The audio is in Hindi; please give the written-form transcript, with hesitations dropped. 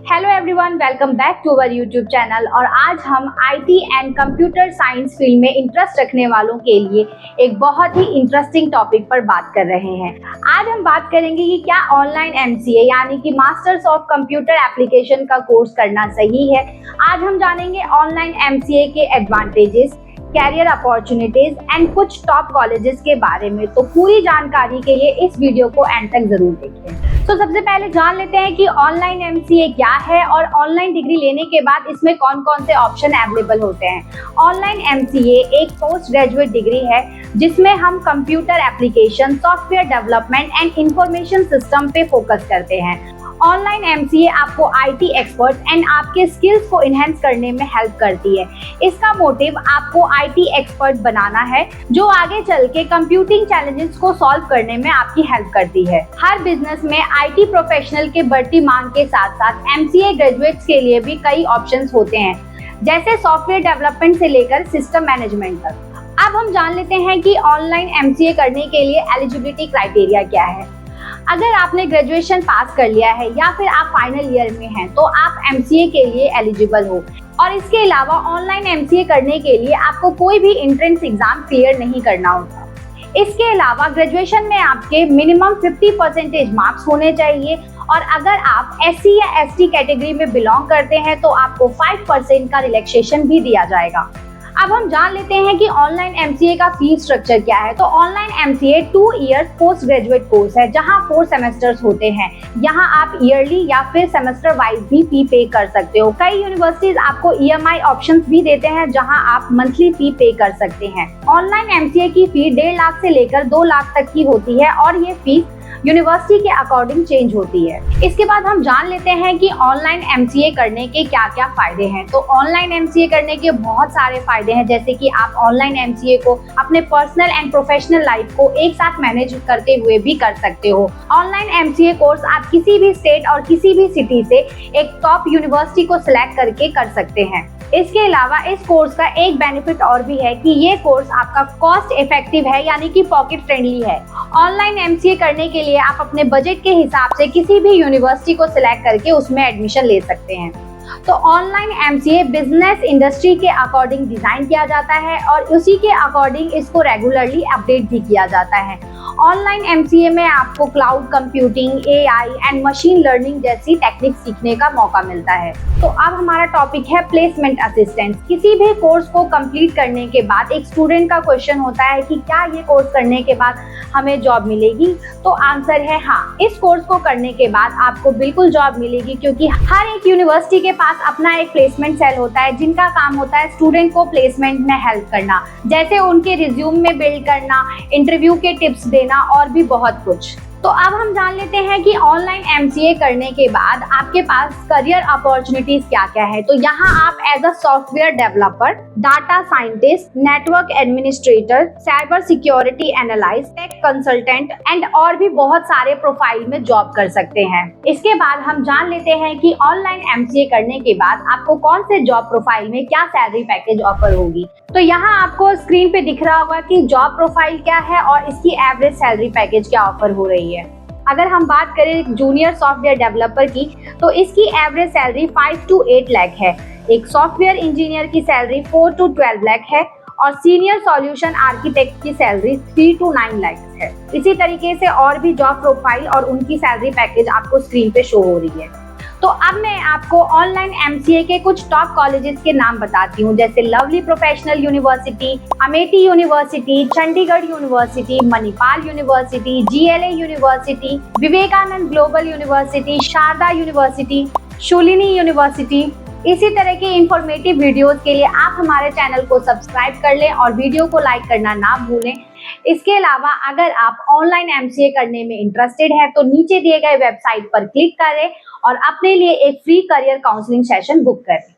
Hello everyone, welcome back to our YouTube channel. और आज हम IT and computer science field में इंटरेस्ट रखने वालों के लिए एक बहुत ही इंटरेस्टिंग टॉपिक पर बात कर रहे हैं। आज हम बात करेंगे कि क्या ऑनलाइन एमसीए यानी कि मास्टर्स ऑफ कंप्यूटर एप्लीकेशन का कोर्स करना सही है। आज हम जानेंगे ऑनलाइन एमसीए के एडवांटेजेस, कैरियर अपॉर्चुनिटीज एंड कुछ टॉप कॉलेजेस के बारे में। तो पूरी जानकारी के लिए इस वीडियो को एंड तक जरूर देखें। तो सबसे पहले जान लेते हैं कि ऑनलाइन एमसीए क्या है और ऑनलाइन डिग्री लेने के बाद इसमें कौन कौन से ऑप्शन अवेलेबल होते हैं। ऑनलाइन एमसीए एक पोस्ट ग्रेजुएट डिग्री है जिसमें हम computer application, software development and information system पे फोकस करते हैं। ऑनलाइन एमसीए आपको आईटी एक्सपर्ट एंड आपके स्किल्स को इनहेंस करने में हेल्प करती है। इसका मोटिव आपको आईटी एक्सपर्ट बनाना है जो आगे चल के कंप्यूटिंग चैलेंजेस को सॉल्व करने में आपकी हेल्प करती है। हर बिजनेस में आईटी प्रोफेशनल के बढ़ती मांग के साथ साथ एमसीए ग्रेजुएट्स के लिए भी कई ऑप्शंस होते हैं, जैसे सॉफ्टवेयर डेवलपमेंट से लेकर सिस्टम मैनेजमेंट तक। अब हम जान लेते हैं कि ऑनलाइन एमसीए करने के लिए एलिजिबिलिटी क्राइटेरिया क्या है। अगर आपने ग्रेजुएशन पास कर लिया है या फिर आप फाइनल ईयर में हैं तो आप एमसीए के लिए एलिजिबल हो। और इसके अलावा ऑनलाइन एमसीए करने के लिए आपको कोई भी एंट्रेंस एग्जाम क्लियर नहीं करना होता। इसके अलावा ग्रेजुएशन में आपके मिनिमम 50% मार्क्स होने चाहिए और अगर आप एससी या एसटी कैटेगरी में बिलोंग करते हैं तो आपको 5% का रिलैक्सेशन भी दिया जाएगा। अब हम जान लेते हैं कि ऑनलाइन एमसीए का फीस स्ट्रक्चर क्या है। तो online MCA 2 years post graduate course है जहां 4 सेमेस्टर्स होते हैं। यहां आप ईयरली या फिर सेमेस्टर वाइज भी फी पे कर सकते हो। कई यूनिवर्सिटीज आपको ईएमआई ऑप्शंस भी देते हैं जहां आप मंथली फी पे कर सकते हैं। ऑनलाइन एमसीए की फी 1.5 लाख से लेकर 2 लाख तक की होती है और ये फीस यूनिवर्सिटी के अकॉर्डिंग चेंज होती है। इसके बाद हम जान लेते हैं कि ऑनलाइन एमसीए करने के क्या क्या फायदे हैं। तो ऑनलाइन एमसीए करने के बहुत सारे फायदे हैं, जैसे कि आप ऑनलाइन एमसीए को अपने पर्सनल एंड प्रोफेशनल लाइफ को एक साथ मैनेज करते हुए भी कर सकते हो। ऑनलाइन एमसीए कोर्स आप किसी भी स्टेट और किसी भी सिटी से एक टॉप यूनिवर्सिटी को सिलेक्ट करके कर सकते हैं। इसके अलावा इस कोर्स का एक बेनिफिट और भी है कि ये कोर्स आपका कॉस्ट इफेक्टिव है, यानी कि पॉकेट फ्रेंडली है। ऑनलाइन एमसीए करने के लिए आप अपने बजट के हिसाब से किसी भी यूनिवर्सिटी को सिलेक्ट करके उसमें एडमिशन ले सकते हैं। तो ऑनलाइन एमसीए बिजनेस इंडस्ट्री के अकॉर्डिंग डिजाइन किया जाता है और उसी के अकॉर्डिंग इसको रेगुलरली अपडेट भी किया जाता है। ऑनलाइन एमसीए में आपको cloud computing, AI and machine learning जैसी टेक्निक सीखने का मौका मिलता है। तो अब हमारा टॉपिक है प्लेसमेंट असिस्टेंस। किसी भी कोर्स को कंप्लीट करने के बाद एक स्टूडेंट का क्वेश्चन होता है कि क्या ये कोर्स करने के बाद हमें जॉब मिलेगी। तो आंसर है हाँ, इस कोर्स को करने के बाद आपको बिल्कुल जॉब मिलेगी, क्योंकि हर एक यूनिवर्सिटी के पास अपना एक प्लेसमेंट सेल होता है जिनका काम होता है स्टूडेंट को प्लेसमेंट में हेल्प करना, जैसे उनके रिज्यूम में बिल्ड करना, इंटरव्यू के टिप्स देना और भी बहुत कुछ। तो अब हम जान लेते हैं कि ऑनलाइन एमसीए करने के बाद आपके पास करियर अपॉर्चुनिटीज क्या क्या है। तो यहाँ आप as a software developer, data scientist, network administrator, cyber security analyst, tech consultant and और भी बहुत सारे प्रोफाइल में जॉब कर सकते हैं। इसके बाद हम जान लेते हैं कि ऑनलाइन एमसीए करने के बाद आपको कौन से जॉब प्रोफाइल में क्या सैलरी पैकेज ऑफर होगी। तो यहाँ आपको स्क्रीन पे दिख रहा होगा कि जॉब प्रोफाइल क्या है और इसकी एवरेज सैलरी पैकेज क्या ऑफर हो रही है। अगर हम बात करें जूनियर सॉफ्टवेयर डेवलपर की, तो इसकी एवरेज सैलरी 5 to 8 लाख है। एक सॉफ्टवेयर इंजीनियर की सैलरी 4 to 12 लाख है और सीनियर सॉल्यूशन आर्किटेक्ट की सैलरी 3 to 9 लाख है। इसी तरीके से और भी जॉब प्रोफाइल और उनकी सैलरी पैकेज आपको स्क्रीन पे शो हो रही है। तो अब मैं आपको ऑनलाइन एमसीए के कुछ टॉप कॉलेजेस के नाम बताती हूँ, जैसे Lovely Professional University, Amethi University, Chandigarh University, Manipal University, GLA University, Vivekananda Global University, Sharda University, Shoolini University. इसी तरह के इंफॉर्मेटिव वीडियोस के लिए आप हमारे चैनल को सब्सक्राइब कर लें और वीडियो को लाइक करना ना भूलें। इसके अलावा अगर आप ऑनलाइन एमसीए करने में इंटरेस्टेड हैं तो नीचे दिए गए वेबसाइट पर क्लिक करें और अपने लिए एक free career counselling session book करें।